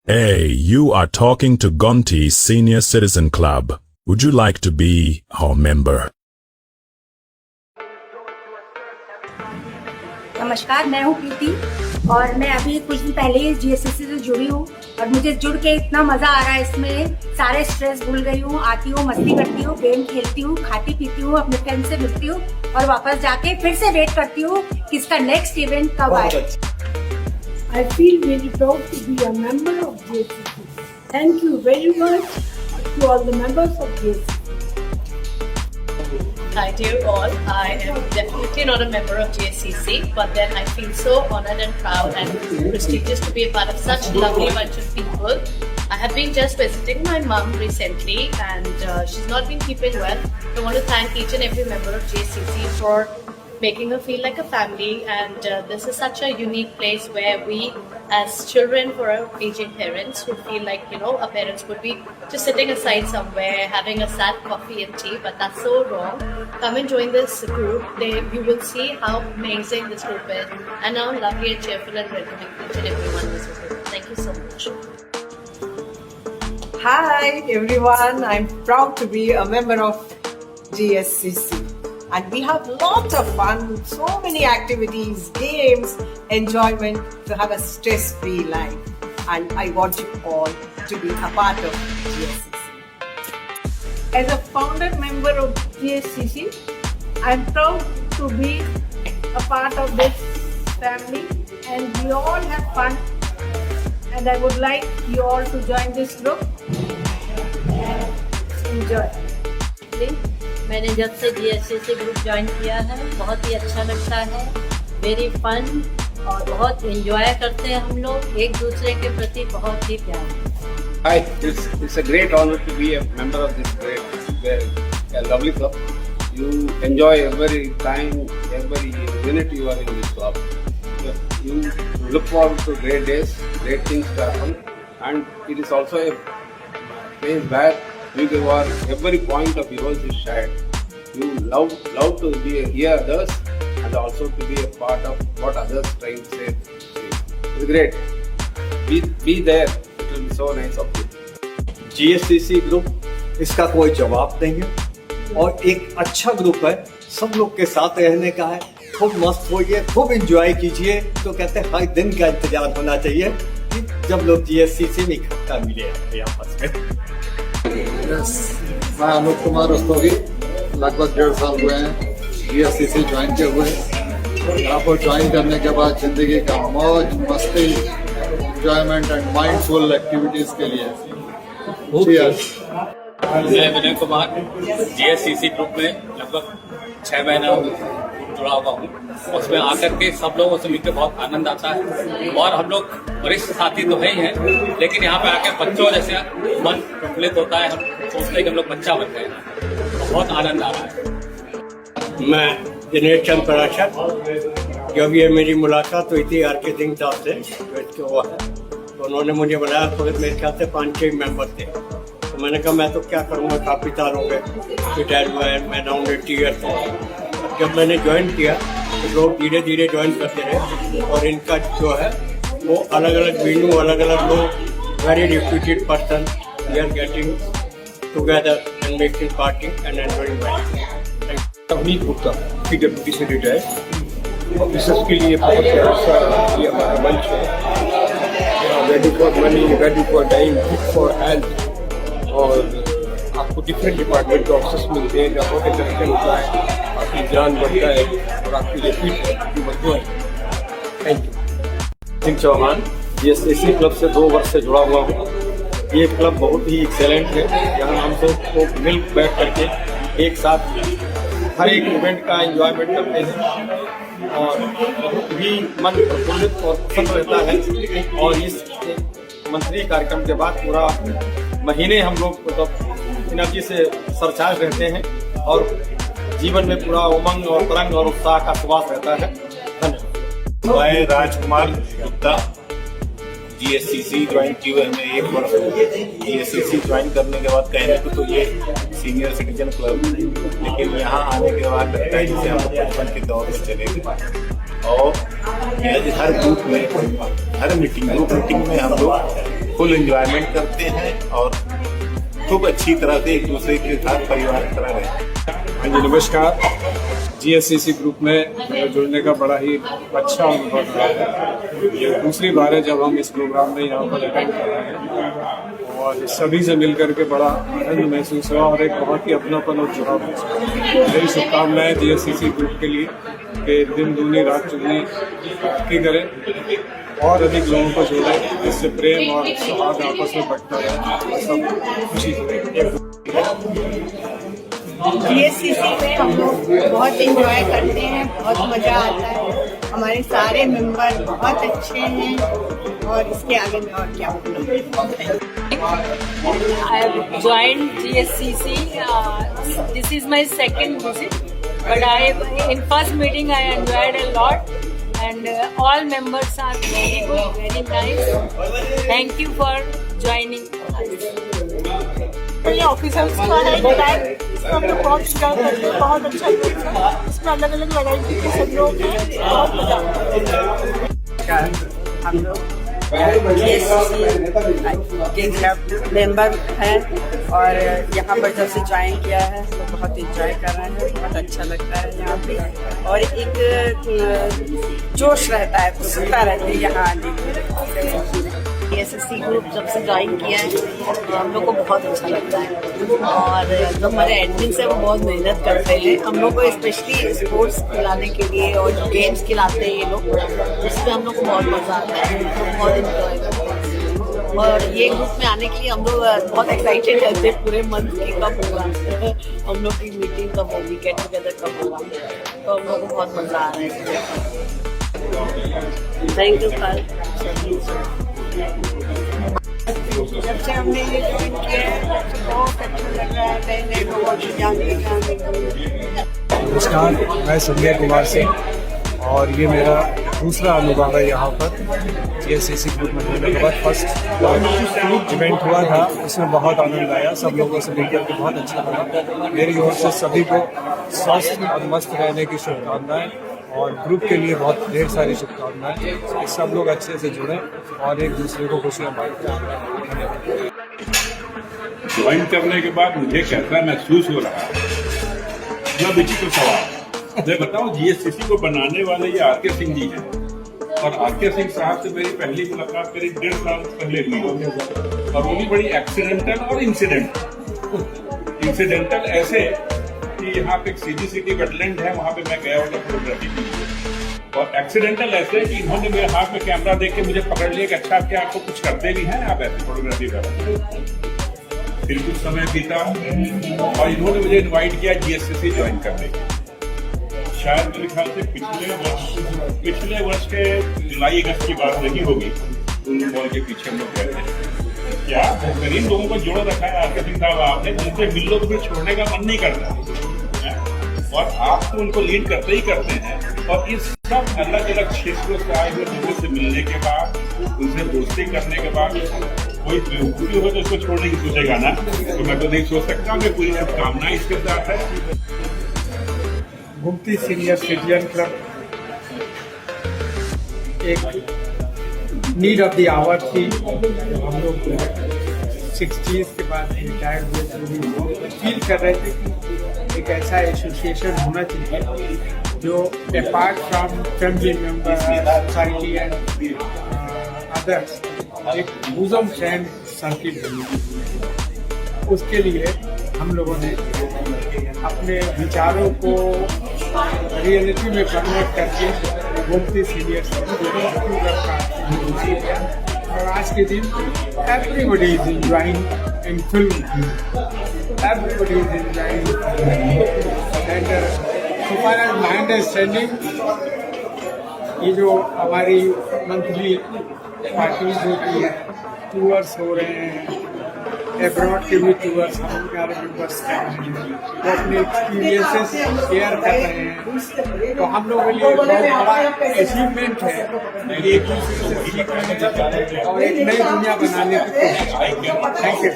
Hey, you are talking to Gonti Senior Citizen Club. Would you like to be our member? नमस्कार, मैं हूँ प्रीति और मैं अभी कुछ दिन पहले ही जीएससीसी से जुड़ी हूँ और मुझे जुड़ के इतना मज़ा आ रहा है। इसमें सारे स्ट्रेस भूल गई हूँ, आती हूँ, मस्ती करती हूँ, गेम खेलती हूँ, खाती पीती हूँ, अपने फ्रेंड से मिलती हूँ और वापस जाके फिर से वेट करती हूँ कि इसका नेक्स्ट इवेंट कब आए। I feel very proud to be a member of JSCC. Thank you very much to all the members of JSCC. Hi dear all, I am definitely not a member of JSCC, but then I feel so honored and proud and prestigious to be a part of such a lovely bunch of people. I have been just visiting my mum recently and she's not been keeping well. I want to thank each and every member of JSCC for making her feel like a family, and this is such a unique place where we as children for our aging parents who feel like, you know, our parents would be just sitting aside somewhere having a sad coffee and tea, but that's so wrong. Come and join this group. You will see how amazing this group is and how lovely and cheerful and welcoming each and everyone is. Thank you so much. Hi everyone, I'm proud to be a member of GSCC. And we have lots of fun, so many activities, games, enjoyment to have a stress-free life. And I want you all to be a part of GSCC. As a founder member of GSCC, I'm proud to be a part of this family and we all have fun. And I would like you all to join this group and enjoy. मैंने जब से जीएससीसी group join किया है बहुत ही अच्छा लगता है, very fun और बहुत एंजॉय करते हैं हम लोग, एक दूसरे के प्रति बहुत ही प्यार। Hi, it's a great honor to be a member of this great lovely club. You enjoy every time, every minute you are in this club. You look forward to great days, great things to happen, and it is also a place where every point of yours is shared. You love to hear others and also to be a part of what others trying to say. It's great. Be there. It will be so nice of you. GSCC group इसका कोई जवाब नहीं है और एक अच्छा group है, सब लोग के साथ रहने का है। खूब मस्त होइए, खूब एंजॉय कीजिए। तो कहते हैं हर दिन का इंतजार होना चाहिए कि जब लोग जीएससीसी में इकट्ठा मिले आपस में। मैं अनूप कुमार रस्तोगी, लगभग 1.5 साल हुए हैं जीएससीसी ज्वाइन किए हुए। यहाँ पर ज्वाइन करने के बाद जिंदगी का मौज मस्ती, एंजॉयमेंट एंड माइंडफुल एक्टिविटीज के लिए मैं विनय कुमार जीएससीसी ग्रुप में लगभग 6 महीना जुड़ा हुआ हूँ। उसमें आकर के सब लोगों से मिलकर बहुत आनंद आता है और हम लोग वरिष्ठ साथी तो है ही हैं, लेकिन यहाँ पे आकर बच्चों जैसे मन प्रफुल्लित होता है। हम सोचते हैं कि हम लोग बच्चा बन गए हैं, बहुत आनंद आ रहा है। मैं दिनेश चंद पराशर, जब ये मेरी मुलाकात हुई थी आर के सिंह साहब से जो हुआ है, तो उन्होंने मुझे बताया तो मेरे ख्याल से 5-6 मेंबर थे। तो मैंने कहा मैं तो क्या करूँगा, काफ़ी साल हो गए रिटायर हुआ है, मैं नाउ 80 ईयर्स हूँ। जब मैंने ज्वाइन किया तो लोग धीरे धीरे ज्वाइन करते रहे और इनका जो है वो अलग अलग वेन्यू, अलग अलग लोग, very reputed person, we are getting together and making party and enjoying life. Avneet Gupta PWD से रिटायर और बिजनेस के लिए बहुत अच्छा ये हमारा मंच है। Ready for money, ready for time, fit for health, और आपको डिफरेंट डिपार्टमेंट के ऑफिसर्स मिलते हैं जहाँ पे कनेक्शन होता है, आपकी जान बढ़ता है और आपकी लिए फिट बढ़ता है। Thank you. Singh Chauhan GSCC club से 2 वर्ष से जुड़ा हुआ हूँ। ये क्लब बहुत ही एक्सेलेंट है, यहाँ हम सब को मिल बैठ करके एक साथ हर एक इवेंट का एंजॉयमेंट करते हैं और बहुत ही मन प्रफुल्लित और प्रसन्न रहता है। और इस मंथली कार्यक्रम के बाद पूरा महीने हम लोग मतलब एनर्जी से सरचार्ज रहते हैं और जीवन में पूरा उमंग और तरंग और उत्साह का सुवास रहता है। धन्यवाद। मैं राजकुमार गुप्ता, जीएससीसी ज्वाइन किए हुए हमें 1 वर्ष हो गए। जीएससीसी ज्वाइन करने के बाद कहने को तो ये सीनियर सिटीजन क्लब, लेकिन यहाँ आने के बाद लगता है जैसे हम लोग बचपन के दौर में चले गए। और हर ग्रुप में, हर मीटिंग, ग्रुप मीटिंग में हम लोग फुल एंजॉयमेंट करते हैं और खूब अच्छी तरह से एक दूसरे के साथ परिवार की तरह रहते हैं। हाँ जी, नमस्कार। GSCC ग्रुप में मेरा जुड़ने का बड़ा ही अच्छा अनुभव रहा है। ये दूसरी बार है जब हम इस प्रोग्राम में यहाँ पर अटेंड कर रहे हैं और सभी से मिलकर के बड़ा आनंद महसूस हुआ और एक बहुत ही अपनापन और जुड़ाव महसूस हुआ। मेरी शुभकामनाएं GSCC ग्रुप के लिए कि दिन दूनी रात चुगनी तरक्की करें और अधिक लोगों को जोड़ें, जिससे प्रेम और सौहार्द आपस में बढ़ता रहे, सब खुशी से। GSCC में हम लोग बहुत इंजॉय करते हैं, बहुत मज़ा आता है। हमारे सारे मेंबर बहुत अच्छे हैं और इसके आगे में और क्या बोलूं। I have joined GSCC. This is my second visit, but in first meeting I enjoyed a lot, and all members are very good, very nice. Thank you for joining us. Officers का है इसमें हम लोग बहुत enjoy करते हैं, बहुत अच्छा ग्रुप है। इसमें अलग अलग वैरायटी के सब लोग हैं, बहुत मजा आता है। हम लोग के क्लब मेंबर हैं और यहाँ पर जब से ज्वाइन किया है तो बहुत इंजॉय कर रहे हैं, बहुत अच्छा लगता है यहाँ पे और एक जोश रहता है, उत्सुकता रहती है यहाँ आने की। GSCC ग्रुप जब से ज्वाइन किया है तो हम लोग को बहुत अच्छा लगता है और जो हमारे एडमिन से वो बहुत मेहनत करते हैं हम लोग को, स्पेशली स्पोर्ट्स खिलाने के लिए और जो गेम्स खिलाते हैं ये लोग, उसमें हम लोग को बहुत मज़ा आता है, हम लोग बहुत इंजॉय करते हैं। और ये ग्रुप में आने के लिए हम लोग बहुत एक्साइटेड रहते हैं पूरे मंथ की कब होगा हम लोग की मीटिंग कब होगी, गेट टुगेदर कब होगा, तो हम लोग को बहुत मज़ा आ रहा है। Thank you sir. जब से हमने ये ज्वाइन किया है बहुत अच्छा लग रहा है, नए नए लोगों की जानने का। नमस्कार, मैं संजय कुमार सिंह और ये मेरा दूसरा अनुभव है यहाँ पर GSCC ग्रुप में जुड़ने के बाद। फर्स्ट इवेंट हुआ था, उसमें बहुत आनंद आया, सब लोगों से मिलकर के बहुत अच्छा लगा। मेरी ओर से सभी को स्वस्थ और मस्त रहने की शुभकामनाएं और ग्रुप के लिए बहुत ढेर सारी शुभकामनाएं कि सब लोग अच्छे से जुड़ें और एक दूसरे को खुशियाँ बांटें। ज्वाइन करने के बाद मुझे कैसा महसूस हो रहा है, जब इसी को सवाल मैं बताऊं, GSCC को बनाने वाले ये RK सिंह जी हैं और RK सिंह साहब से मेरी पहली मुलाकात करीब 1.5 साल पहले हुई और वो भी बड़ी एक्सीडेंटल और इंसिडेंटल ऐसे कि यहाँ पे एक CGCT वेटलैंड है, वहाँ पे मैं गया और फोटोग्राफी की और एक्सीडेंटल ऐसे कि इन्होंने मेरे हाथ में कैमरा देख के मुझे पकड़ लिया कि अच्छा क्या आपको कुछ करते भी हैं आप ऐसे फोटोग्राफी कर रहे हैं। फिर कुछ समय बीता और इन्होंने मुझे इनवाइट किया GSCC ज्वाइन करने के। शायद मेरे ख्याल से पिछले वर्ष के जुलाई अगस्त की बात नहीं होगी, उन मॉल के पीछे हम लोग गए थे। क्या गरीब लोगों को जोड़ रखा है RK सिंह साहब आपने, उनसे मिल लो तो फिर छोड़ने का मन नहीं करता और आप तो उनको लीड करते ही करते हैं। और इस सब अलग अलग क्षेत्रों से आए हुए लोगों से मिलने के बाद, उनसे दोस्ती करने के बाद कोई बेवकूफी हो तो उसको छोड़ने की सोचेगा ना, तो मैं तो नहीं सोच सकता। मैं पूरी शुभकामना इसके साथ है। गुमती सीनियर सिटीजन क्लब एक नीड ऑफ द आवर थी। हम लोग 60s के बाद रिटायर्ड हुए, फील कर रहे थे कि एक ऐसा एसोसिएशन होना चाहिए जो apart from family member, society and others एक बूजम फ्रेंड सर्किल बनी। उसके लिए हम लोगों ने अपने विचारों को रियलिटी में कन्वर्ट करके गुमती सीनियर और आज के दिन everybody is enjoying in film, everybody is enjoying and so far as my understanding ये जो हमारी मंथली पार्टीज होती है, टूर्स हो रहे हैं, एब्रॉड के भी टूर्स हमारे मेंबर्स कर रहे हैं, वो अपने एक्सपीरियंसेस शेयर कर रहे हैं, तो हम लोगों के लिए बहुत बड़ा अचीवमेंट है। एक दूसरे से सीखने और एक नई दुनिया बनाने की कोशिश। Thank you.